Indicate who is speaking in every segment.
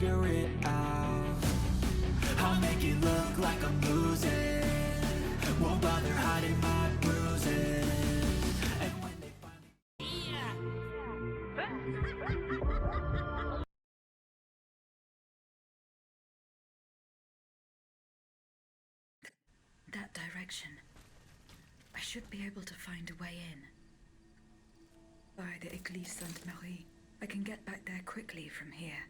Speaker 1: figure it out. I'll make it look like I'm losing, won't bother hiding my bruises. And when they finally
Speaker 2: that direction. I should be able to find a way in. By the Église Sainte-Marie. I can get back there quickly from here.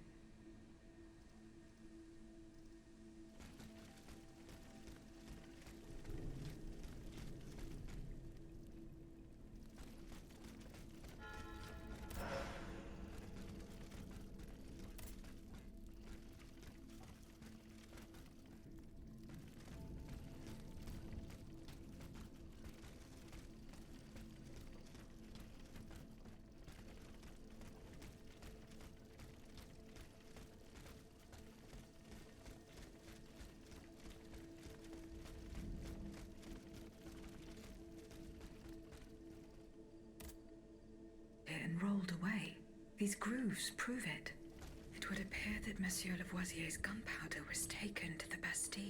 Speaker 2: And rolled away. These grooves prove it. It would appear that Monsieur Lavoisier's gunpowder was taken to the Bastille.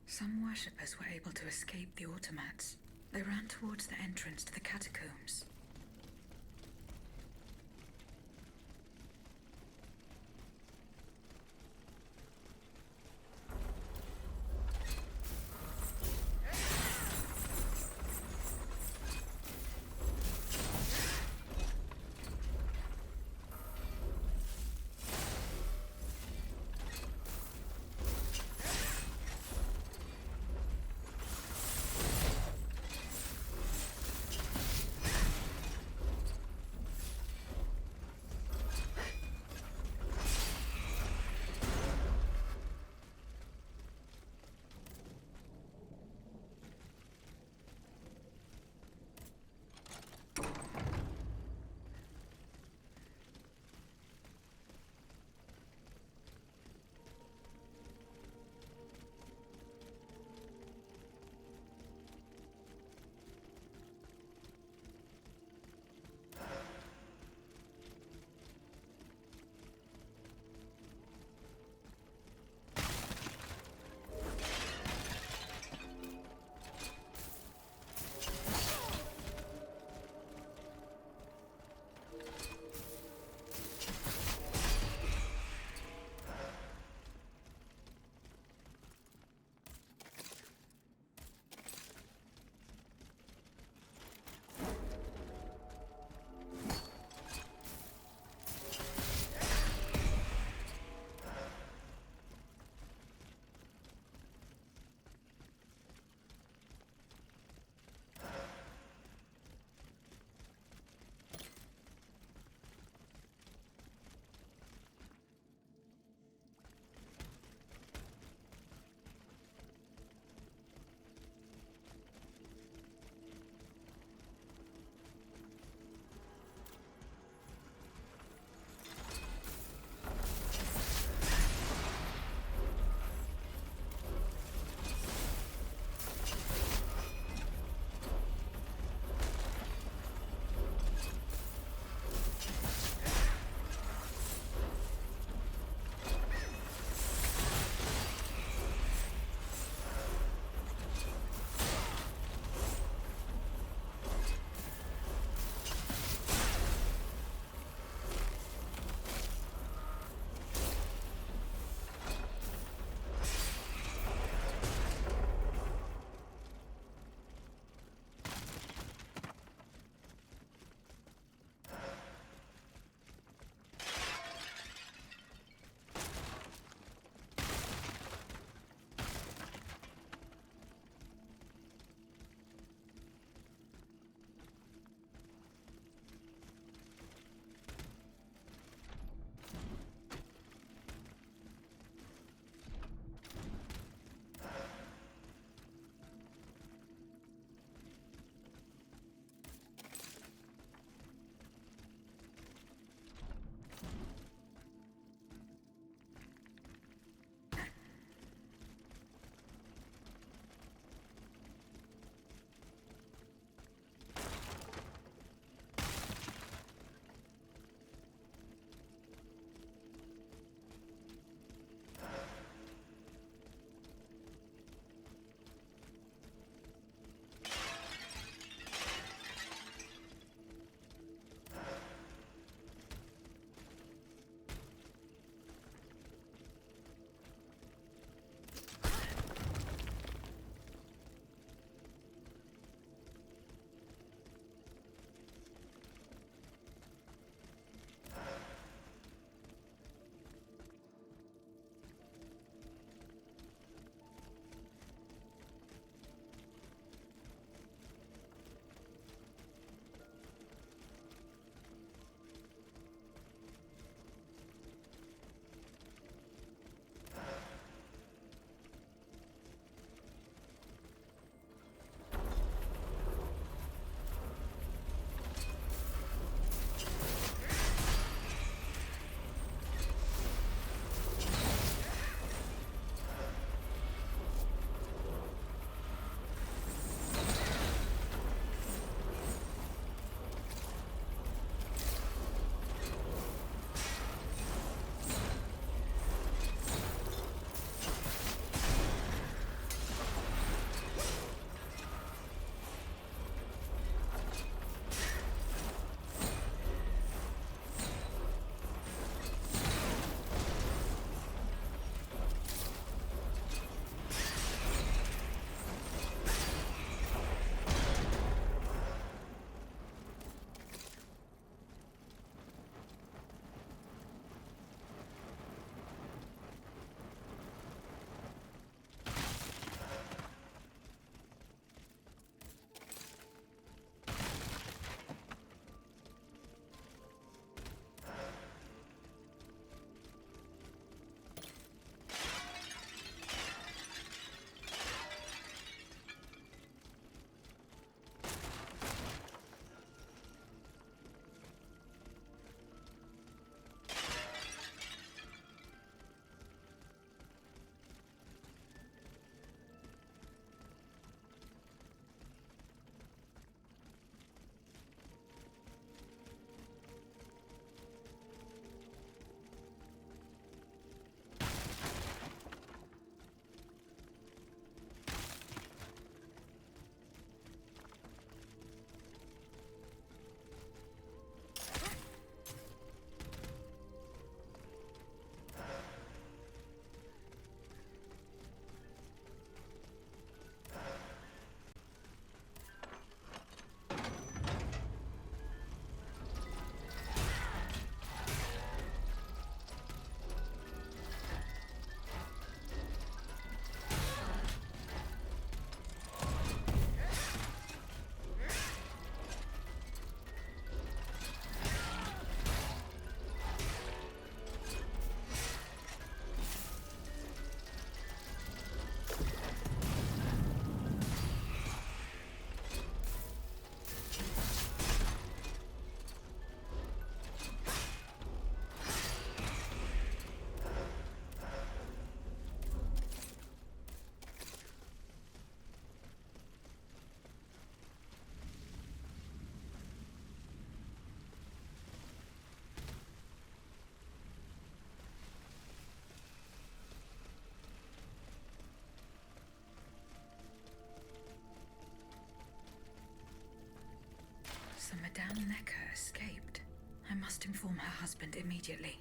Speaker 2: Some worshippers were able to escape the automats. They ran towards the entrance to the catacombs. must inform her husband immediately.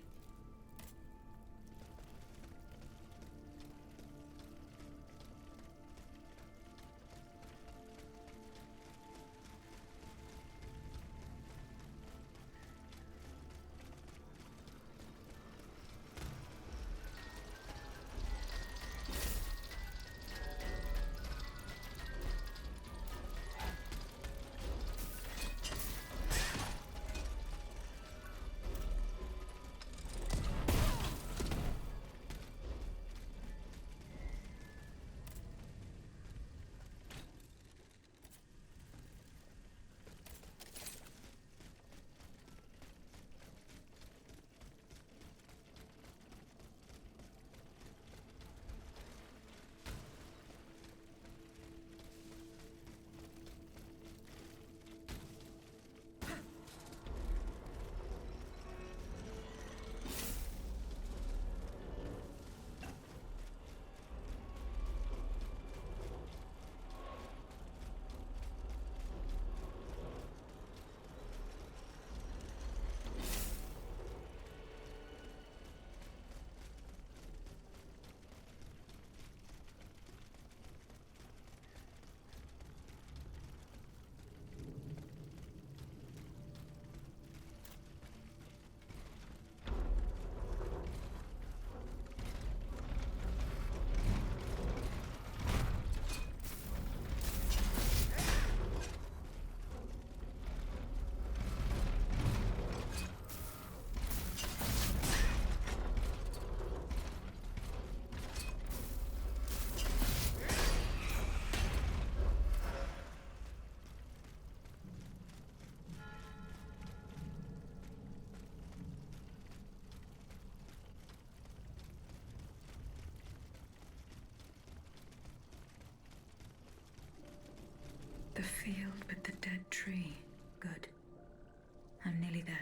Speaker 2: The field with the dead tree. Good. I'm nearly there.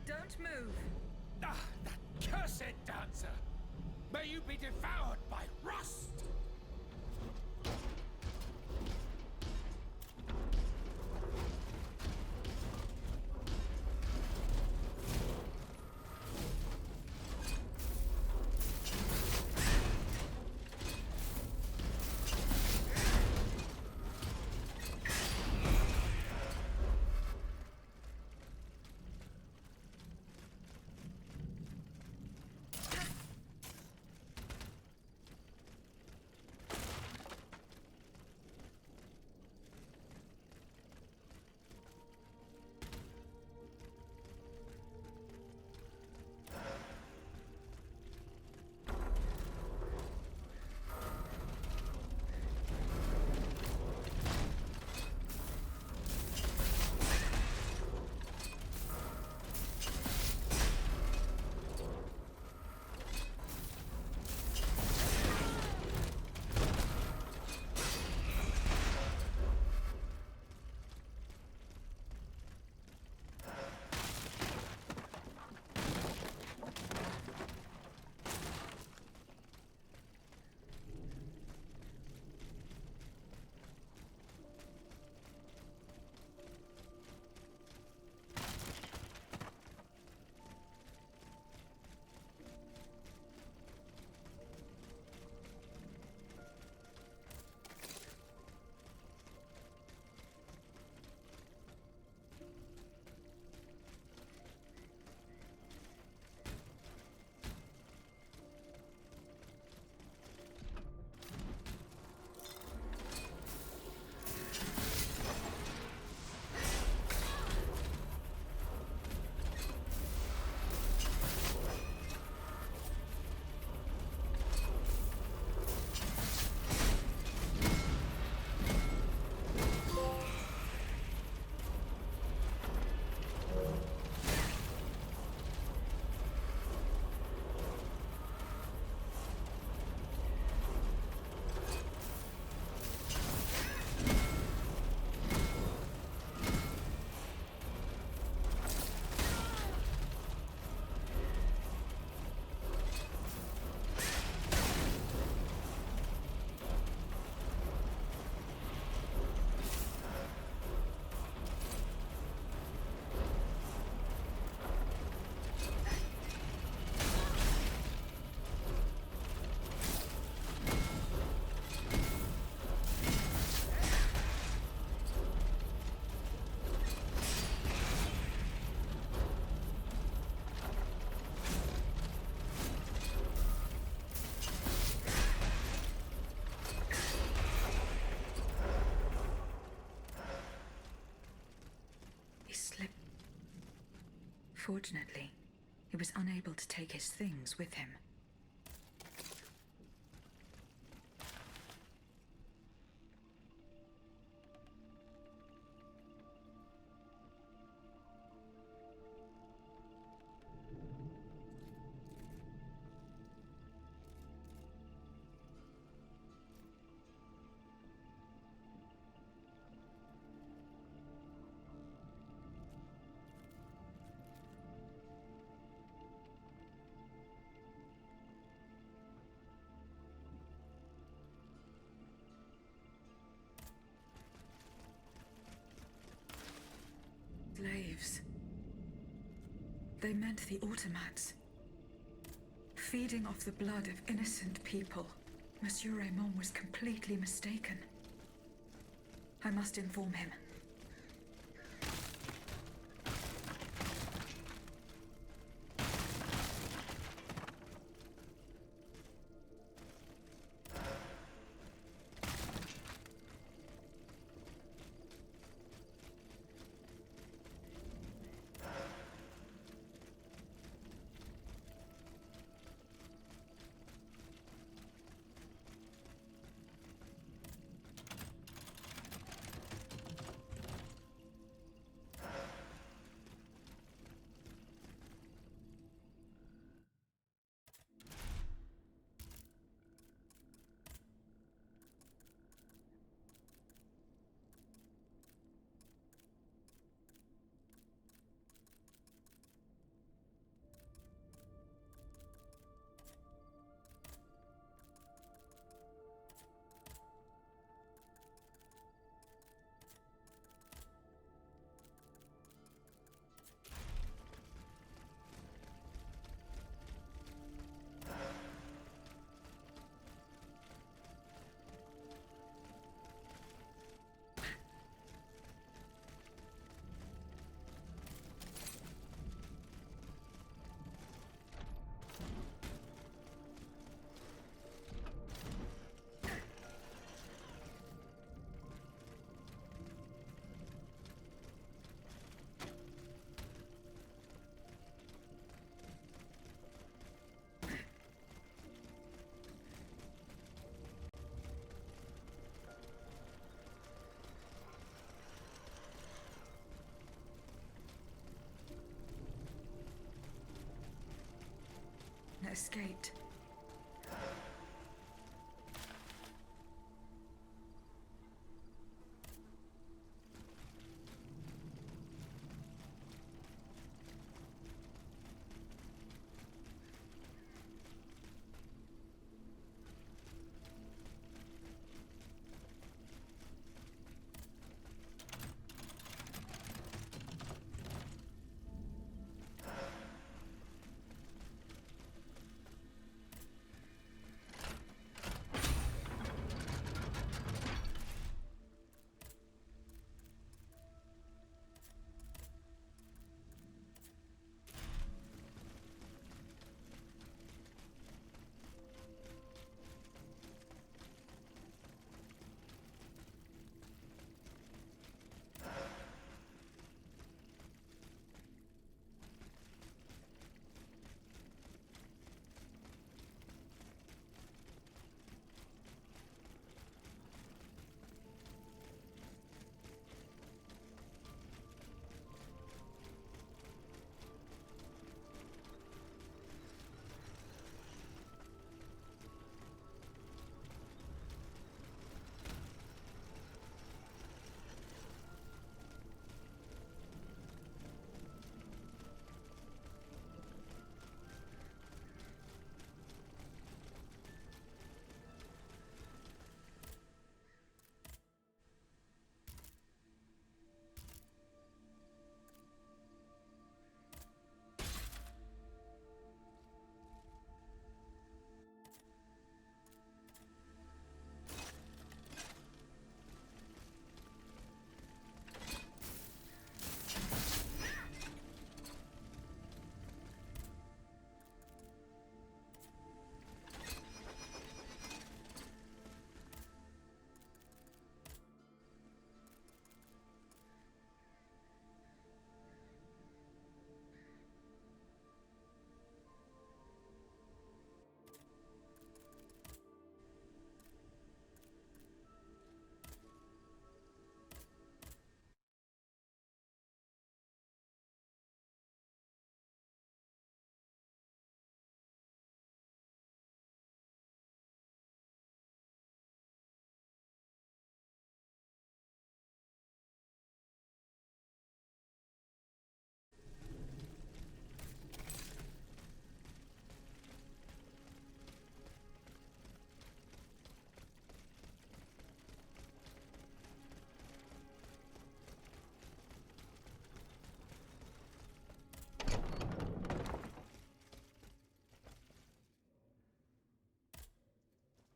Speaker 2: Don't move!
Speaker 3: Ah, that cursed dancer! May you be devoured by rust!
Speaker 2: Fortunately, he was unable to take his things with him. Slaves. They meant the automats. Feeding off the blood of innocent people. Monsieur Raymond was completely mistaken. I must inform him. Escaped.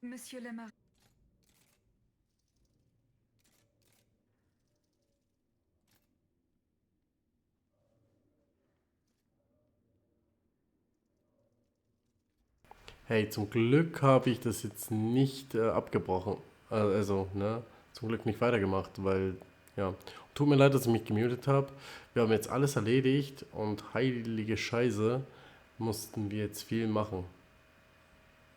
Speaker 2: Monsieur le Marquis.
Speaker 4: Hey, zum Glück habe ich das jetzt nicht abgebrochen. Also, ne, zum Glück nicht weitergemacht, weil, ja. Tut mir leid, dass ich mich gemutet habe. Wir haben jetzt alles erledigt und heilige Scheiße, mussten wir jetzt viel machen.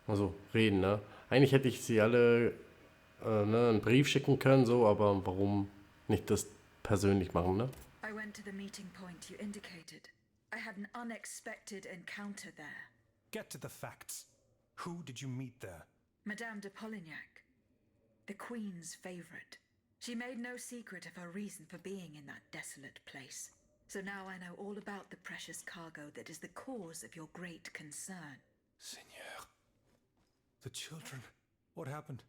Speaker 4: Also, reden, ne? Eigentlich hätte ich sie alle ne, einen Brief schicken können, so, aber warum nicht das persönlich machen, ne?
Speaker 2: I went to the meeting point you indicated. I had an unexpected encounter there.
Speaker 5: Get to the facts. Who did you meet there?
Speaker 2: Madame de Polignac, the Queen's favorite. She made no secret of her reason for being in that desolate place. So now I know all about the precious cargo that is the cause of your great concern.
Speaker 5: Seigneur. The children. What happened?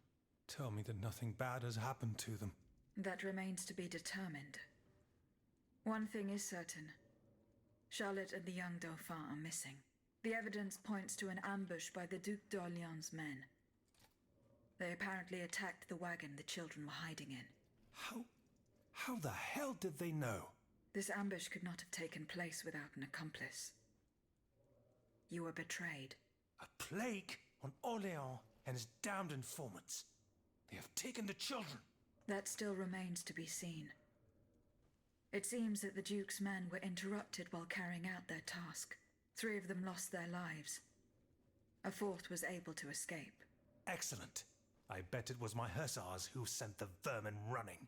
Speaker 5: Tell me that nothing bad has happened to them.
Speaker 2: That remains to be determined. One thing is certain. Charlotte and the young Dauphin are missing. The evidence points to an ambush by the Duc d'Orléans' men. They apparently attacked the wagon the children were hiding in.
Speaker 5: How the hell did they know?
Speaker 2: This ambush could not have taken place without an accomplice. You were betrayed.
Speaker 5: A plague on Orléans and his damned informants. They have taken the children.
Speaker 2: That still remains to be seen. It seems that the Duke's men were interrupted while carrying out their task. 3 of them lost their lives. A 4th was able to escape.
Speaker 5: Excellent. I bet it was my hussars who sent the vermin running.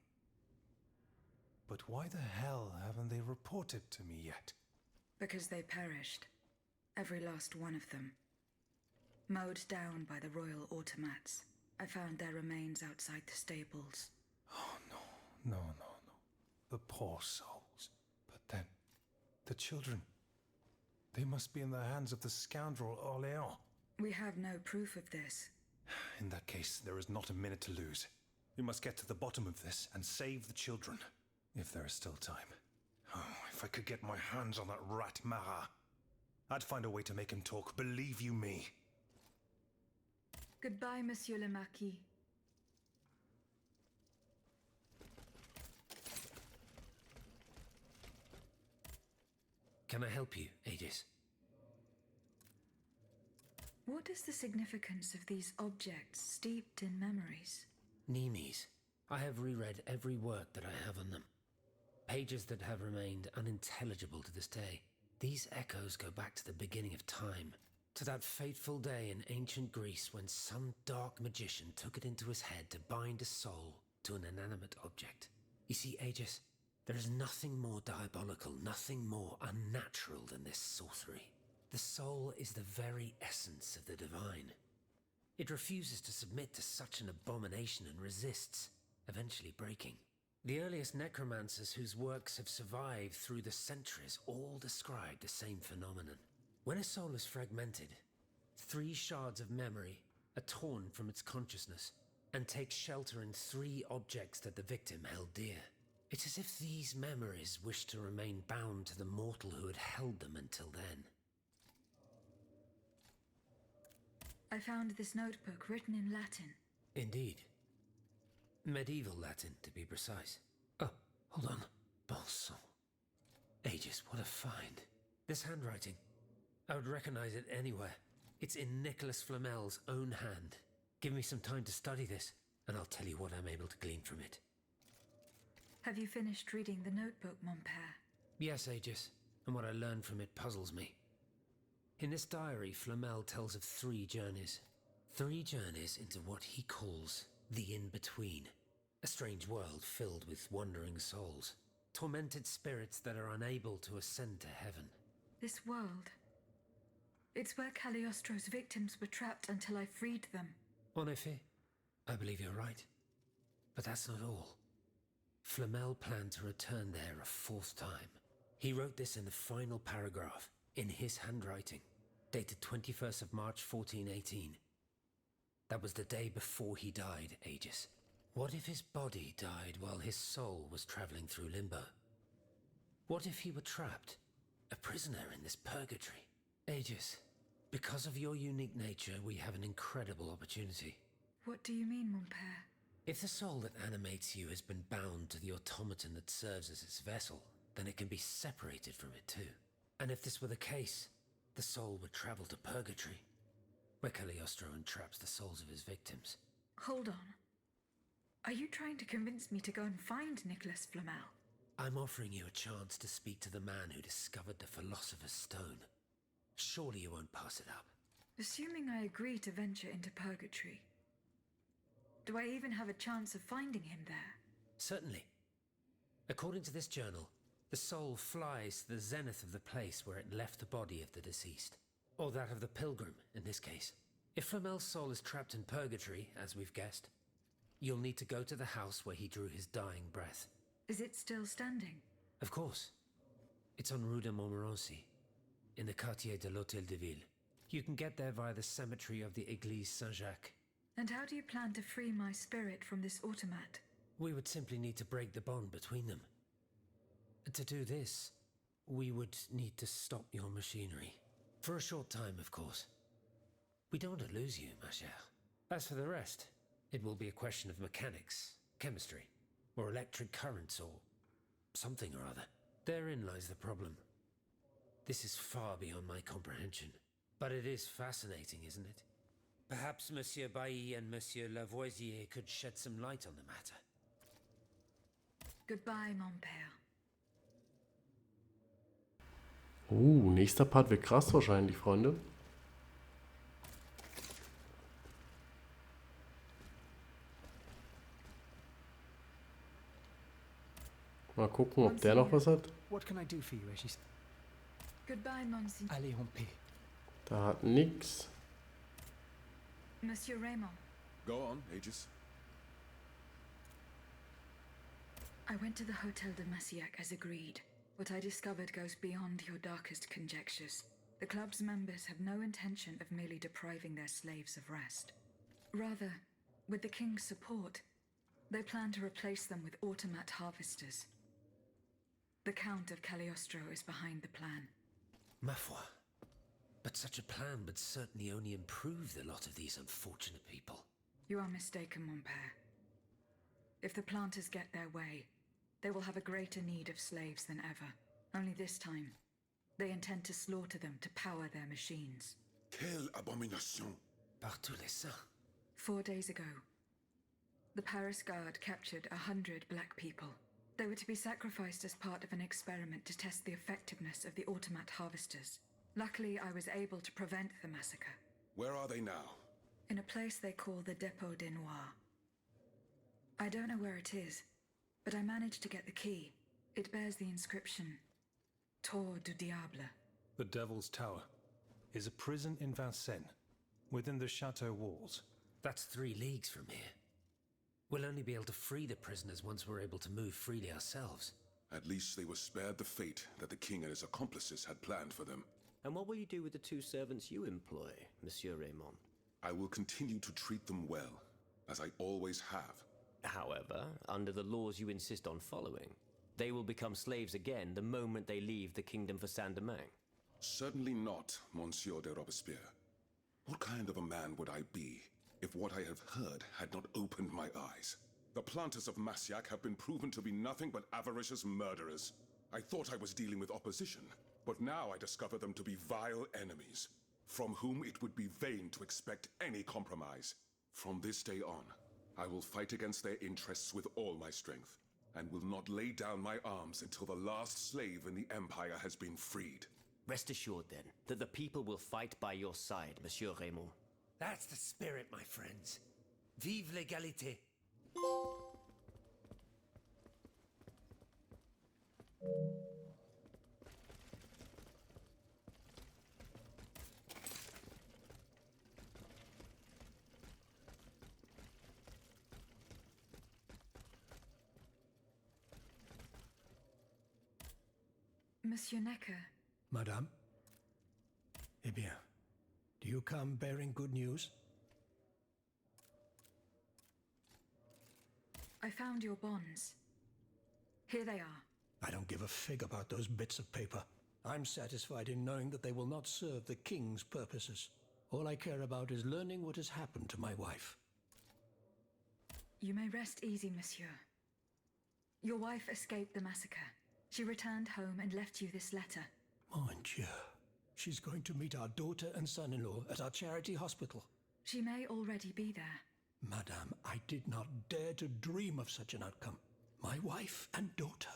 Speaker 5: But why the hell haven't they reported to me yet?
Speaker 2: Because they perished. Every last one of them. Mowed down by the royal automats. I found their remains outside the stables.
Speaker 5: Oh, no. The poor souls. But then, the children. They must be in the hands of the scoundrel Orléans.
Speaker 2: We have no proof of this.
Speaker 5: In that case, there is not a minute to lose. We must get to the bottom of this and save the children. If there is still time. Oh, if I could get my hands on that rat Marat. I'd find a way to make him talk, believe you me.
Speaker 2: Goodbye, Monsieur le Marquis.
Speaker 6: Can I help you, Aegis?
Speaker 2: What is the significance of these objects steeped in memories?
Speaker 6: Nemes. I have reread every work that I have on them. Pages that have remained unintelligible to this day. These echoes go back to the beginning of time, to that fateful day in ancient Greece when some dark magician took it into his head to bind a soul to an inanimate object. You see, Aegis, there is nothing more diabolical, nothing more unnatural than this sorcery. The soul is the very essence of the divine. It refuses to submit to such an abomination and resists, eventually breaking. The earliest necromancers whose works have survived through the centuries all describe the same phenomenon. When a soul is fragmented, 3 shards of memory are torn from its consciousness and take shelter in 3 objects that the victim held dear. It's as if these memories wish to remain bound to the mortal who had held them until then.
Speaker 2: I found this notebook written in Latin.
Speaker 6: Indeed. Medieval Latin, to be precise. Oh, hold on. Bon sang. Aegis, what a find. This handwriting. I would recognize it anywhere. It's in Nicholas Flamel's own hand. Give me some time to study this, and I'll tell you what I'm able to glean from it.
Speaker 2: Have you finished reading the notebook, mon père?
Speaker 6: Yes, Aegis, and what I learned from it puzzles me. In this diary, Flamel tells of 3 journeys. 3 journeys into what he calls the in-between. A strange world filled with wandering souls. Tormented spirits that are unable to ascend to heaven.
Speaker 2: This world. It's where Cagliostro's victims were trapped until I freed them.
Speaker 6: En effet, I believe you're right. But that's not all. Flamel planned to return there a 4th time. He wrote this in the final paragraph, in his handwriting, dated 21st of March 1418. That was the day before he died, Aegis. What if his body died while his soul was traveling through limbo? What if he were trapped, a prisoner in this purgatory? Aegis, because of your unique nature, we have an incredible opportunity.
Speaker 2: What do you mean, mon père?
Speaker 6: If the soul that animates you has been bound to the automaton that serves as its vessel, then it can be separated from it too. And if this were the case, the soul would travel to purgatory, where Cagliostro entraps the souls of his victims.
Speaker 2: Hold on. Are you trying to convince me to go and find Nicholas Flamel?
Speaker 6: I'm offering you a chance to speak to the man who discovered the Philosopher's Stone. Surely you won't pass it up.
Speaker 2: Assuming I agree to venture into purgatory, do I even have a chance of finding him there?
Speaker 6: Certainly. According to this journal, the soul flies to the zenith of the place where it left the body of the deceased. Or that of the pilgrim, in this case. If Flamel's soul is trapped in purgatory, as we've guessed, you'll need to go to the house where he drew his dying breath.
Speaker 2: Is it still standing?
Speaker 6: Of course. It's on Rue de Montmorency, in the Quartier de l'Hôtel de Ville. You can get there via the cemetery of the Église Saint-Jacques.
Speaker 2: And how do you plan to free my spirit from this automat?
Speaker 6: We would simply need to break the bond between them. To do this, we would need to stop your machinery. For a short time, of course. We don't want to lose you, ma chère. As for the rest, it will be a question of mechanics, chemistry, or electric currents, or something or other. Therein lies the problem. This is far beyond my comprehension. But it is fascinating, isn't it? Perhaps Monsieur Bailly and Monsieur Lavoisier could shed some light on the matter.
Speaker 2: Goodbye, mon père.
Speaker 4: Nächster Part wird krass wahrscheinlich, Freunde. Mal gucken, ob der noch was hat.
Speaker 7: What can I do for you, Regis?
Speaker 2: Goodbye, Monsignor.
Speaker 7: Allez, on paie.
Speaker 4: Da hat nix.
Speaker 2: Monsieur Raymond.
Speaker 8: Go on, Aegis.
Speaker 2: I went to the Hotel de Massiac as agreed. What I discovered goes beyond your darkest conjectures. The club's members have no intention of merely depriving their slaves of rest. Rather, with the king's support, they plan to replace them with automat harvesters. The Count of Cagliostro is behind the plan.
Speaker 6: Ma foi. But such a plan would certainly only improve the lot of these unfortunate people.
Speaker 2: You are mistaken, mon père. If the planters get their way, they will have a greater need of slaves than ever. Only this time, they intend to slaughter them to power their machines.
Speaker 8: Quelle abomination!
Speaker 6: Par tous les saints.
Speaker 2: 4 days ago, the Paris Guard captured 100 black people. They were to be sacrificed as part of an experiment to test the effectiveness of the automat harvesters. Luckily, I was able to prevent the massacre.
Speaker 8: Where are they now?
Speaker 2: In a place they call the Dépôt des Noirs. I don't know where it is, but I managed to get the key. It bears the inscription, Tour du Diable.
Speaker 5: The Devil's Tower is a prison in Vincennes, within the chateau walls.
Speaker 6: That's 3 leagues from here. We'll only be able to free the prisoners once we're able to move freely ourselves.
Speaker 8: At least they were spared the fate that the king and his accomplices had planned for them.
Speaker 9: And what will you do with the 2 servants you employ, Monsieur Raymond?
Speaker 8: I will continue to treat them well, as I always have.
Speaker 9: However, under the laws you insist on following, they will become slaves again the moment they leave the kingdom for Saint-Domingue.
Speaker 8: Certainly not, Monsieur de Robespierre. What kind of a man would I be if what I have heard had not opened my eyes? The planters of Massiac have been proven to be nothing but avaricious murderers. I thought I was dealing with opposition, but now I discover them to be vile enemies, from whom it would be vain to expect any compromise. From this day on, I will fight against their interests with all my strength, and will not lay down my arms until the last slave in the Empire has been freed.
Speaker 9: Rest assured, then, that the people will fight by your side, Monsieur Raymond.
Speaker 6: That's the spirit, my friends. Vive l'égalité.
Speaker 2: Monsieur Necker,
Speaker 7: Madame? Eh bien, do you come bearing good news?
Speaker 2: I found your bonds. Here they are.
Speaker 7: I don't give a fig about those bits of paper. I'm satisfied in knowing that they will not serve the king's purposes. All I care about is learning what has happened to my wife.
Speaker 2: You may rest easy, monsieur. Your wife escaped the massacre. She returned home and left you this letter.
Speaker 7: Mon Dieu. She's going to meet our daughter and son-in-law at our charity hospital.
Speaker 2: She may already be there.
Speaker 7: Madame, I did not dare to dream of such an outcome. My wife and daughter.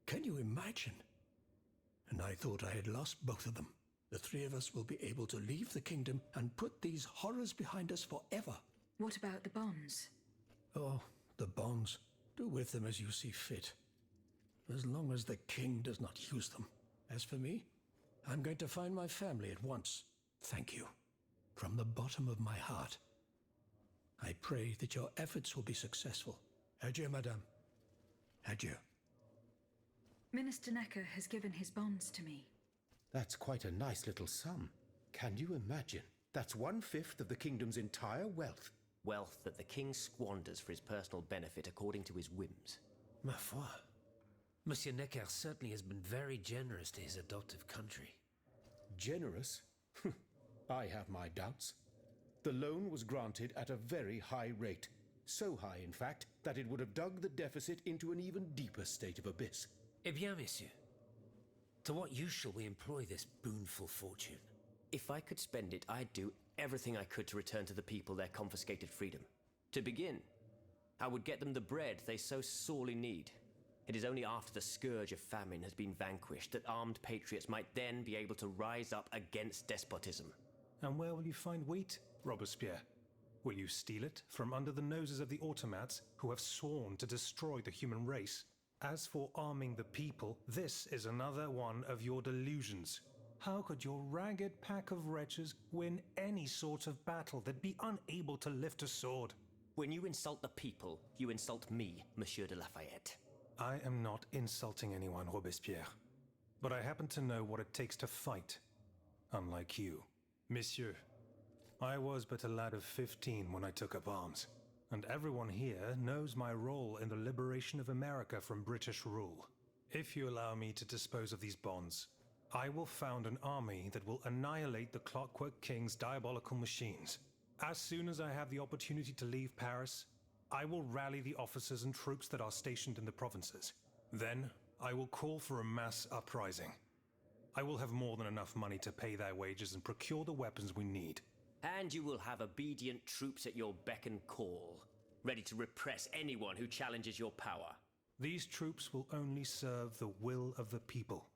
Speaker 7: Can you imagine? And I thought I had lost both of them. The three of us will be able to leave the kingdom and put these horrors behind us forever.
Speaker 2: What about the bonds?
Speaker 7: Oh, the bonds. Do with them as you see fit. As long as the king does not use them. As for me, I'm going to find my family at once. Thank you. From the bottom of my heart. I pray that your efforts will be successful. Adieu, madame. Adieu.
Speaker 2: Minister Necker has given his bonds to me.
Speaker 10: That's quite a nice little sum. Can you imagine? That's 1/5 of the kingdom's entire wealth.
Speaker 9: Wealth that the king squanders for his personal benefit according to his whims.
Speaker 6: Ma foi. Monsieur Necker certainly has been very generous to his adoptive country.
Speaker 10: Generous? I have my doubts. The loan was granted at a very high rate. So high, in fact, that it would have dug the deficit into an even deeper state of abyss.
Speaker 6: Eh bien, monsieur. To what use shall we employ this boonful fortune?
Speaker 9: If I could spend it, I'd do everything I could to return to the people their confiscated freedom. To begin, I would get them the bread they so sorely need. It is only after the scourge of famine has been vanquished that armed patriots might then be able to rise up against despotism.
Speaker 5: And where will you find wheat, Robespierre? Will you steal it from under the noses of the automats who have sworn to destroy the human race? As for arming the people, this is another one of your delusions. How could your ragged pack of wretches win any sort of battle? They'd be unable to lift a sword.
Speaker 9: When you insult the people, you insult me, Monsieur de Lafayette.
Speaker 5: I am not insulting anyone, Robespierre. But I happen to know what it takes to fight. Unlike you. Monsieur, I was but a lad of 15 when I took up arms. And everyone here knows my role in the liberation of America from British rule. If you allow me to dispose of these bonds, I will found an army that will annihilate the Clockwork King's diabolical machines. As soon as I have the opportunity to leave Paris, I will rally the officers and troops that are stationed in the provinces. Then, I will call for a mass uprising. I will have more than enough money to pay their wages and procure the weapons we need.
Speaker 9: And you will have obedient troops at your beck and call, ready to repress anyone who challenges your power.
Speaker 5: These troops will only serve the will of the people.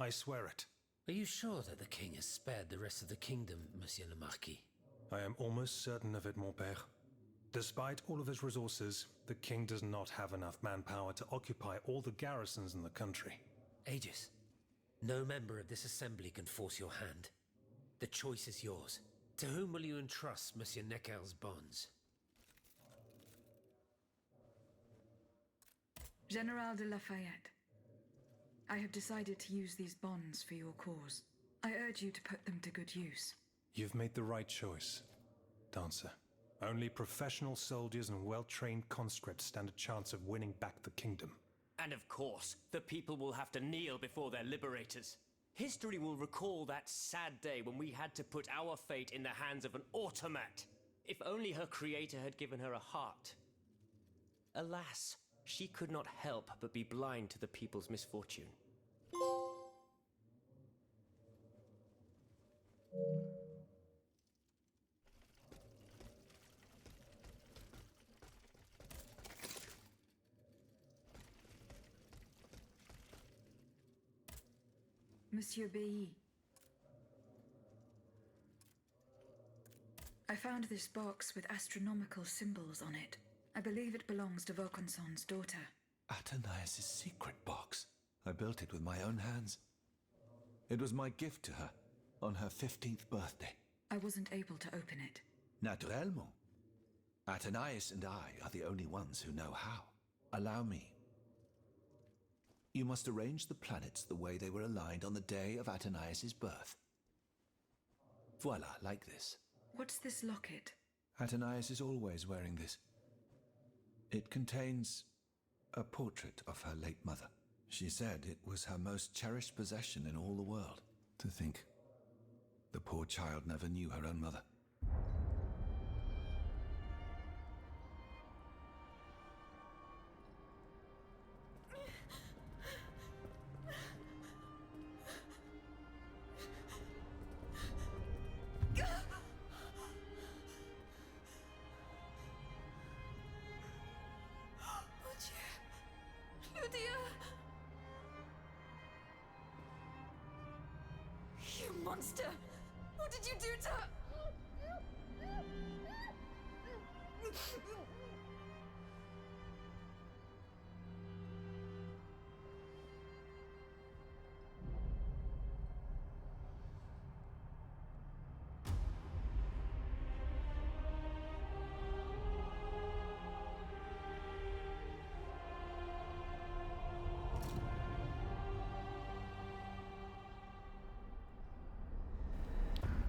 Speaker 5: I swear it.
Speaker 6: Are you sure that the king has spared the rest of the kingdom, Monsieur le Marquis?
Speaker 5: I am almost certain of it, mon père. Despite all of his resources, the king does not have enough manpower to occupy all the garrisons in the country.
Speaker 6: Aegis, no member of this assembly can force your hand. The choice is yours. To whom will you entrust Monsieur Necker's bonds?
Speaker 2: General de Lafayette, I have decided to use these bonds for your cause. I urge you to put them to good use.
Speaker 5: You've made the right choice, Dancer. Only professional soldiers and well-trained conscripts stand a chance of winning back the kingdom.
Speaker 9: And of course, the people will have to kneel before their liberators. History will recall that sad day when we had to put our fate in the hands of an automat. If only her creator had given her a heart. Alas, she could not help but be blind to the people's misfortune.
Speaker 2: Monsieur B. I found this box with astronomical symbols on it. I believe it belongs to Vaucanson's daughter.
Speaker 11: Athenais' secret box. I built it with my own hands. It was my gift to her on her 15th birthday.
Speaker 2: I wasn't able to open it.
Speaker 11: Naturellement. Athenais and I are the only ones who know how. Allow me. You must arrange the planets the way they were aligned on the day of Athenais' birth. Voila, like this.
Speaker 2: What's this locket?
Speaker 11: Athenais is always wearing this. It contains a portrait of her late mother. She said it was her most cherished possession in all the world. To think, the poor child never knew her own mother.
Speaker 2: monster! What did you do to her?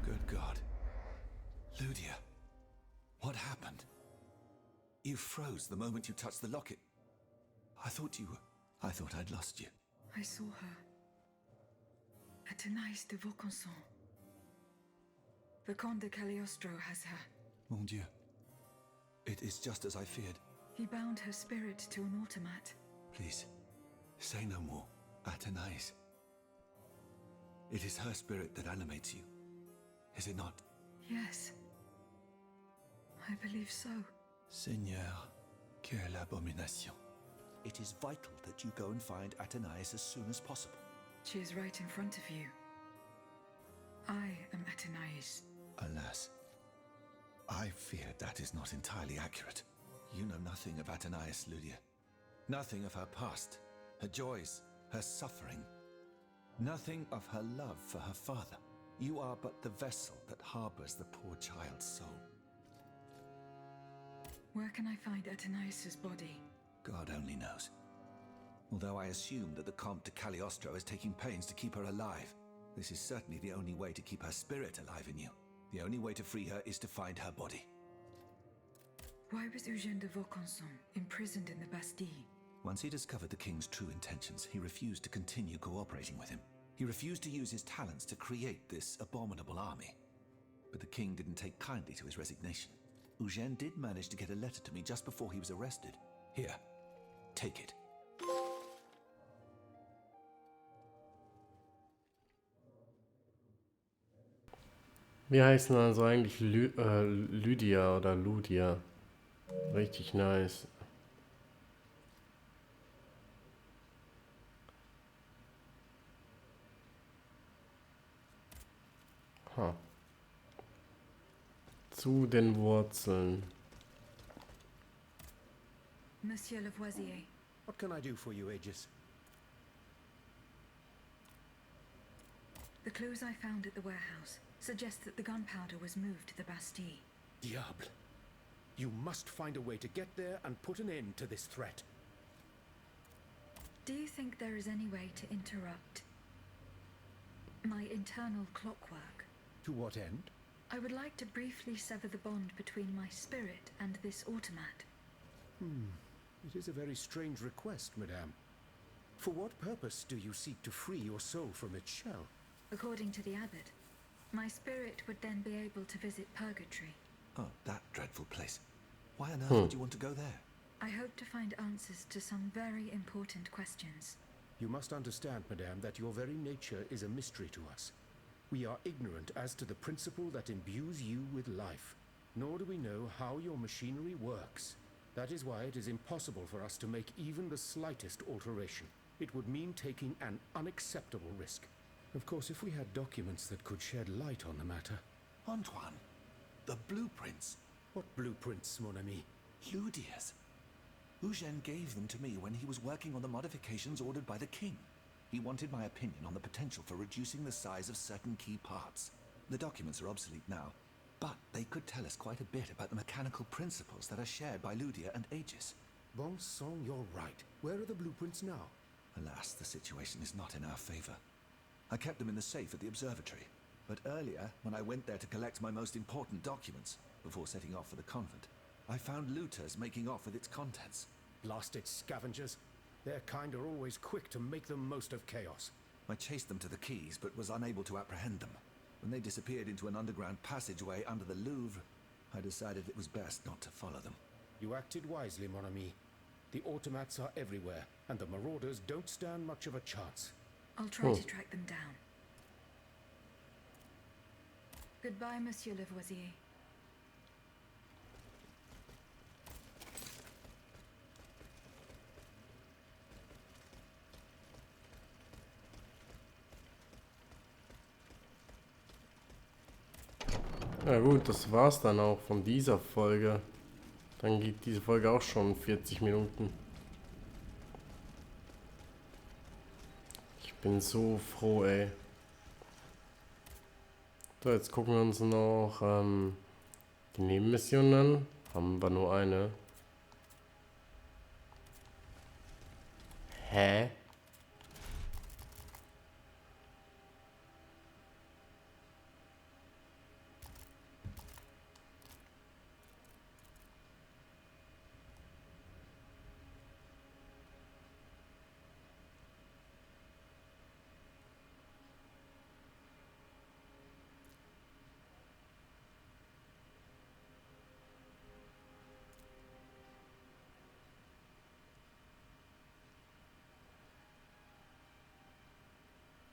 Speaker 11: Good God. Ludia, what happened? You froze the moment you touched the locket. I thought I'd lost you.
Speaker 2: I saw her. Athénaïs de Vaucanson. The Comte de Cagliostro has her.
Speaker 11: Mon Dieu. It is just as I feared.
Speaker 2: He bound her spirit to an automat.
Speaker 11: Please, say no more. Athénaïs. It is her spirit that animates you. Is it not?
Speaker 2: Yes. I believe so.
Speaker 11: Seigneur, quelle abomination. It is vital that you go and find Athénaïs as soon as possible.
Speaker 2: She is right in front of you. I am Athénaïs.
Speaker 11: Alas, I fear that is not entirely accurate. You know nothing of Athénaïs, Ludia. Nothing of her past, her joys, her suffering. Nothing of her love for her father. You are but the vessel that harbors the poor child's soul.
Speaker 2: Where can I find Athénaïs's body?
Speaker 11: God only knows. Although I assume that the Comte de Cagliostro is taking pains to keep her alive, this is certainly the only way to keep her spirit alive in you. The only way to free her is to find her body.
Speaker 2: Why was Eugène de Vaucanson imprisoned in the Bastille?
Speaker 11: Once he discovered the king's true intentions, he refused to continue cooperating with him. He refused to use his talents to create this abominable army. But the king didn't take kindly to his resignation. Eugène did manage to get a letter to me just before he was arrested. Here, take it.
Speaker 4: Wir heißen also eigentlich Lydia oder Ludia. Richtig nice. Ha. Zu den Wurzeln.
Speaker 2: Monsieur Lavoisier.
Speaker 10: What can I do for you, Aegis?
Speaker 2: The clues I found at the warehouse suggest that the gunpowder was moved to the Bastille.
Speaker 10: Diable. You must find a way to get there and put an end to this threat.
Speaker 2: Do you think there is any way to interrupt my internal clockwork?
Speaker 10: To what end?
Speaker 2: I would like to briefly sever the bond between my spirit and this automat.
Speaker 10: It is a very strange request, madame. For what purpose do you seek to free your soul from its shell?
Speaker 2: According to the abbot, my spirit would then be able to visit purgatory.
Speaker 11: Oh, that dreadful place. Why on earth would you want to go there?
Speaker 2: I hope to find answers to some very important questions.
Speaker 10: You must understand, madame, that your very nature is a mystery to us. We are ignorant as to the principle that imbues you with life, nor do we know how your machinery works. That is why it is impossible for us to make even the slightest alteration. It would mean taking an unacceptable risk. Of course, if we had documents that could shed light on the matter.
Speaker 11: Antoine, the blueprints.
Speaker 10: What blueprints, mon ami?
Speaker 11: Ludia's. Eugène gave them to me when he was working on the modifications ordered by the king. He wanted my opinion on the potential for reducing the size of certain key parts. The documents are obsolete now, but they could tell us quite a bit about the mechanical principles that are shared by Ludia and Aegis.
Speaker 10: Bon sang, you're right. Where are the blueprints now?
Speaker 11: Alas, the situation is not in our favor. I kept them in the safe at the observatory, but earlier, when I went there to collect my most important documents, before setting off for the convent, I found looters making off with its contents.
Speaker 10: Blasted scavengers. Their kind are always quick to make the most of chaos.
Speaker 11: I chased them to the quays, but was unable to apprehend them. When they disappeared into an underground passageway under the Louvre, I decided it was best not to follow them.
Speaker 10: You acted wisely, mon ami. The automats are everywhere, and the marauders don't stand much of a chance.
Speaker 2: I'll try to track them down. Goodbye, Monsieur Lavoisier.
Speaker 4: Ja gut, das war's dann auch von dieser Folge. Dann geht diese Folge auch schon 40 Minuten. Ich bin so froh, ey. So, jetzt gucken wir uns noch die Nebenmissionen an. Haben wir nur eine. Hä?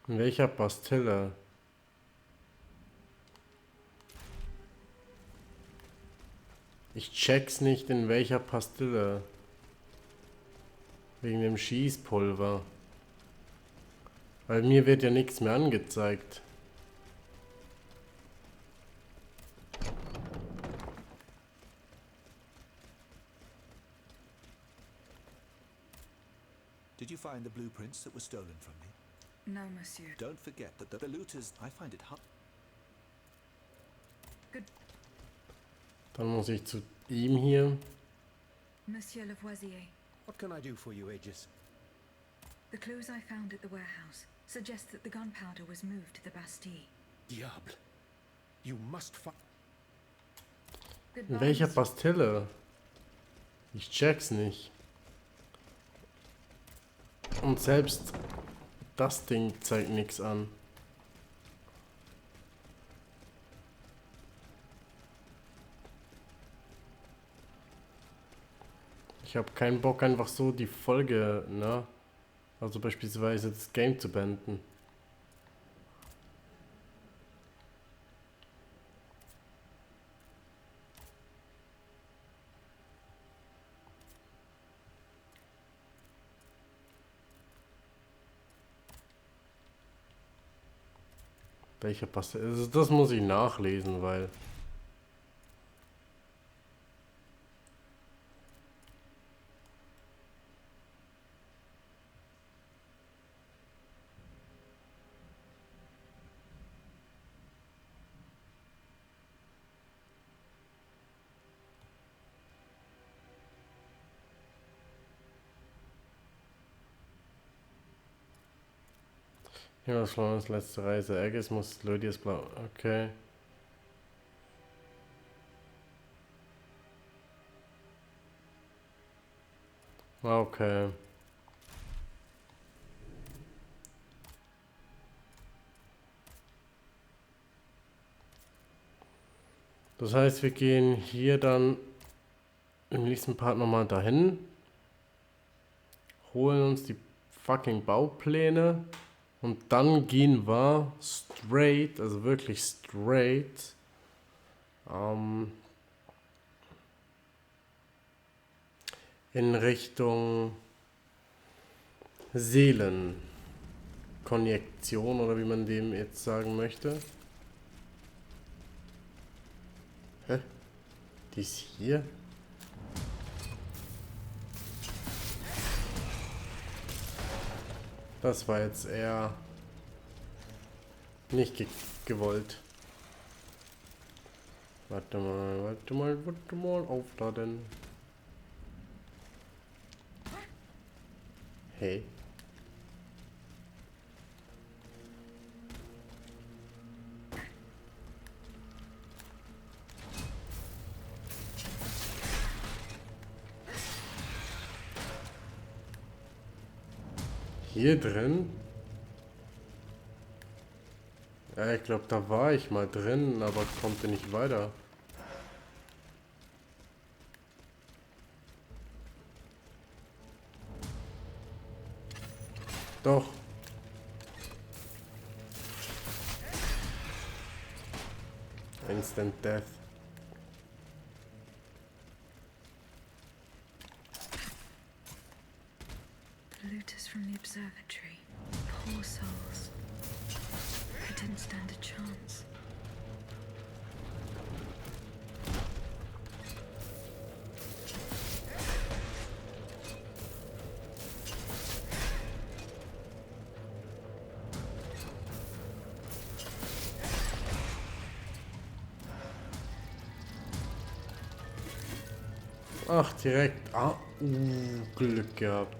Speaker 4: In welcher Pastille? Ich check's nicht, in welcher Pastille. Wegen dem Schießpulver. Weil mir wird ja nichts mehr angezeigt.
Speaker 11: Did you find the blueprints that were stolen from me?
Speaker 2: No, monsieur.
Speaker 11: Don't forget that the looters... I find it hard...
Speaker 4: Dann muss ich zu ihm hier.
Speaker 2: Monsieur Lavoisier,
Speaker 10: What can I do for you, Aegis?
Speaker 2: the clues I found at the warehouse suggest that the gunpowder was moved to the Bastille.
Speaker 10: Diable. You must find...
Speaker 2: Goodbye,
Speaker 4: In welcher
Speaker 2: monsieur.
Speaker 4: Pastille? Ich check's nicht. Und selbst das Ding zeigt nichts an. Ich habe keinen Bock, einfach so die Folge, ne? Also beispielsweise das Game zu beenden. Welcher passt? Also das muss ich nachlesen, weil... Ja, das war unsere letzte Reise. Aegis muss Lydias blau. Okay. Okay. Das heißt, wir gehen hier dann im nächsten Part nochmal dahin. Holen uns die fucking Baupläne. Und dann gehen wir straight, also wirklich straight, in Richtung Seelenkonjektion oder wie man dem jetzt sagen möchte. Hä? Die ist hier? Das war jetzt eher nicht gewollt. Warte mal, aufladen. Hey. Hier drin? Ja, ich glaube, da war ich mal drin, aber konnte nicht weiter. Doch. Instant Death.
Speaker 2: Looters from the observatory. Poor souls. They didn't stand a chance.
Speaker 4: Ach, direkt. Glück gehabt.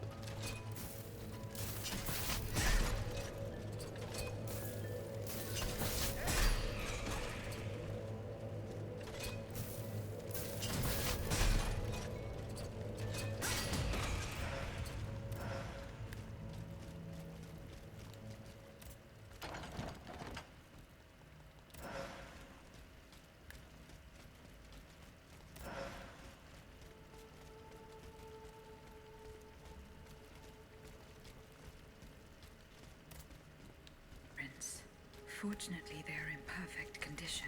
Speaker 2: Fortunately, they are in perfect condition.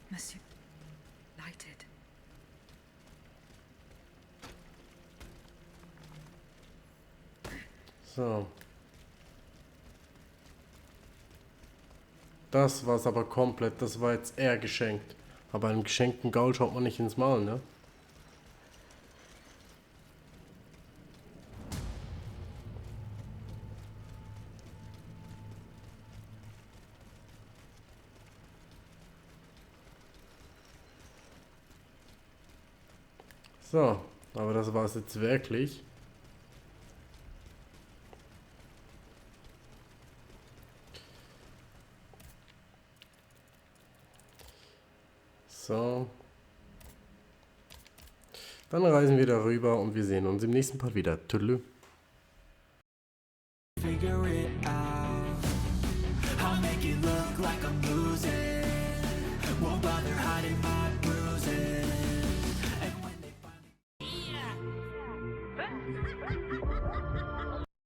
Speaker 2: Monsieur, lighted.
Speaker 4: So. Das war's aber komplett. Das war jetzt eher geschenkt. Aber einem geschenkten Gaul schaut man nicht ins Maul, ne? So, aber das war es jetzt wirklich. So. Dann reisen wir darüber und wir sehen uns im nächsten Part wieder. Tschüss.
Speaker 1: Figure it out. I'll make it look like I'm losing. Won't bother hiding my bruises. And when they finally